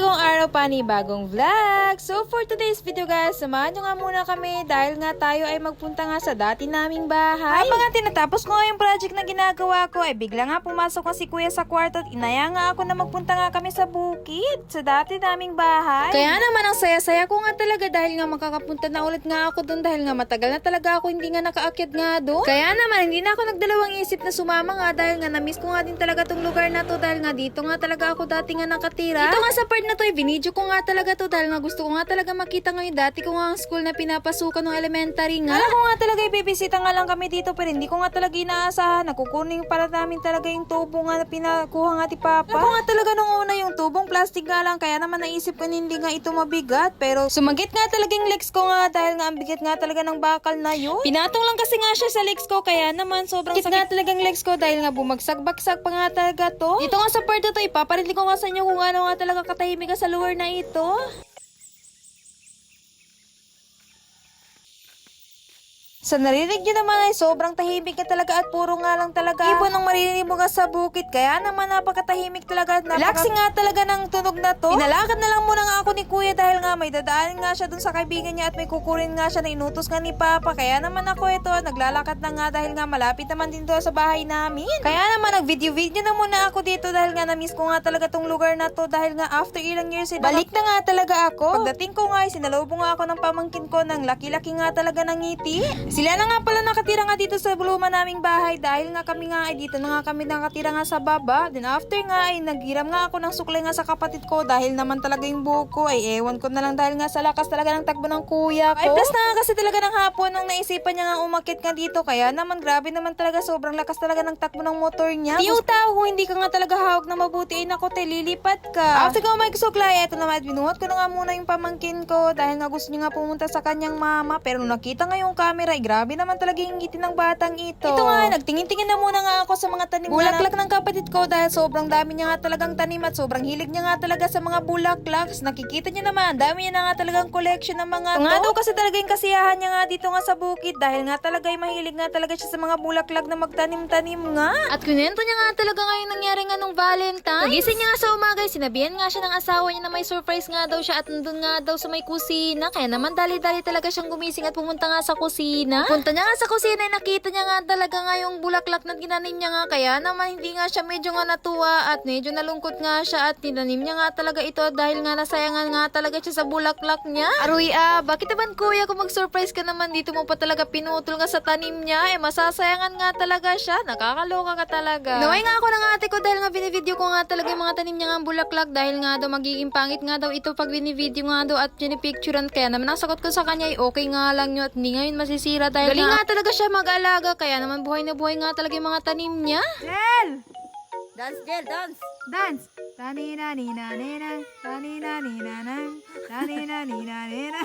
Panibagong araw, panibagong vlog. So for today's video guys, samahan nyo nga muna kami dahil nga tayo ay magpunta nga sa dati naming bahay. Habang nga tinatapos ko nga yung project na ginagawa ko, ay bigla nga pumasok nga si kuya sa kwarto at inaya nga ako na magpunta nga kami sa bukid, sa dati naming bahay. Kaya naman ang saya-saya ko nga talaga dahil nga makakapunta na ulit nga ako dun dahil nga matagal na talaga ako hindi nga nakaakyat nga dun. Kaya naman hindi na ako nagdalawang isip na sumama nga dahil nga na-miss ko nga din talaga tong lugar na to dahil nga dito nga talaga ako dati nga nakatira. Dito nga sa part na to ay binidyo ko nga talaga to dahil nga gusto ko nga talaga makita nga yung dati ko nga ang school na pinapasukan ng elementary nga. Alam ko nga talaga ibibisita nga lang kami dito pero hindi ko nga talaga inaasahan. Nakukunin para namin talaga yung tubo nga na pinakuha nga ti Papa. Alam ko nga talaga nung una yung tubong plastic nga lang kaya naman naisip ko hindi nga ito mabigat pero sumagit nga talaga yung legs ko nga dahil nga ang bigat nga talaga ng bakal na yun. Pinatong lang kasi nga siya sa legs ko kaya naman sobrang sakit nga talagang legs ko dahil nga bumagsak-bagsak pa nga talaga to. Dito nga sa part na to ipaparilin ko nga sa inyo kung ano nga talaga katahimik sa lugar na ito. Sa narinig nyo naman ay sobrang tahimik ka talaga at puro nga lang talaga ibon ang maririnig mo nga sa bukid. Kaya naman napakatahimik talaga at relaxing nga talaga ng tunog na to. Pinalakad na lang muna nga ako ni kuya dahil nga may dadaanin nga siya dun sa kaibigan niya at may kukurin nga siya na inutos nga ni Papa. Kaya naman ako ito naglalakad na nga dahil nga malapit naman din doon sa bahay namin. Kaya naman nag-video na muna ako dito dahil nga na-miss ko nga talaga tong lugar na to dahil nga after ilang years balik na nga talaga ako. Pagdating ko nga ay sinalubong nga ako ng pamangkin ko ng laki-laki nga talaga ng ngiti. Sila na nga pala nakatira nga dito sa luma naming bahay dahil nga kami nga ay dito na nga kami nakatira nga sa baba. Then after nga ay naghiram nga ako ng suklay nga sa kapatid ko dahil naman talaga yung buhok ko ay ewan ko na lang dahil nga sa lakas talaga ng takbo ng kuya ko. Ay plus na nga kasi talaga ng hapon nang naisipan niya nga umakit nga dito kaya naman grabe naman talaga sobrang lakas talaga ng takbo ng motor niya. Di tao kung hindi ka nga talaga hawak na mabuti ay naku te lilipat ka. After ko magsuklay eto naman binuhat ko na nga muna yung pamangkin ko dahil nga gusto niya nga pumunta sa kanyang mama pero nung nakita nga yung camera ay grabe naman talaga yung ngiti ng batang ito. Ito nga, nagtingin-tingin na muna nga ako sa mga tanim bulaklak ng kapatid ko dahil sobrang dami niya nga talagang tanim at sobrang hilig niya nga talaga sa mga bulaklak. Nakikita niya naman, dami niya na nga talagang collection ng mga ito. Nga daw kasi talaga yung kasiyahan niya nga dito nga sa bukid dahil nga talaga yung mahilig nga talaga siya sa mga bulaklak na magtanim-tanim nga. At kunento niya nga talaga ngayon nangyari nga nung Valentine's. Nagising niya nga sa umaga, sinabihan nga siya ng asawa niya na may surprise nga daw siya at nandun nga daw sa may kusina. Kaya naman dali-dali talaga siyang gumising at pumunta nga sa kusina. Punta niya nga sa kusina ay nakita niya nga talaga nga yung bulaklak na tinanim niya nga kaya naman hindi nga siya medyo nga natuwa at medyo nalungkot nga siya at tinanim niya nga talaga ito dahil nga nasayangan nga talaga siya sa bulaklak niya. Aruy bakit naman kuya kung mag-surprise ka naman dito mo pa talaga pinutol nga sa tanim niya masasayangan nga talaga siya, nakakaloka ka talaga. Naway nga ako ng ate ko dahil nga binivideo ko nga talaga yung mga tanim niya nga bulaklak dahil nga daw magiging pangit nga daw ito pag binivideo nga daw at pinipicturean kaya naman nasagot ko sa kanya ay okay nga lang yun at hindi ngayon masisira dahil galing nga talaga siya mag-alaga kaya naman buhay na buhay nga talaga yung mga tanim niya. Jel! Dance, Jel, dance! Dance! Tanina nina nina, tanina nina na, tanina nina nina.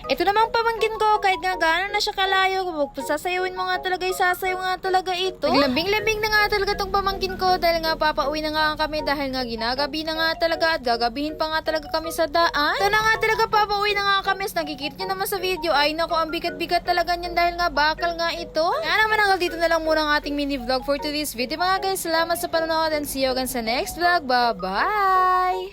Ito namang pamangkin ko, kahit nga gano'n na siya kalayo, kung sasayawin mo nga talaga, isasayaw nga talaga ito. Naglambing-lambing na nga talaga tong pamangkin ko dahil nga papauwi na nga kami dahil nga ginagabi na nga talaga at gagabihin pa nga talaga kami sa daan. Ito na nga talaga papauwi na nga kami. Nakikita nyo naman sa video, ay naku, ang bigat-bigat talaga niyan dahil nga bakal nga ito. Kaya naman hanggang dito na lang muna ang ating mini vlog for today's video mga guys. Salamat sa panonood and see you again sa next vlog. Bye-bye!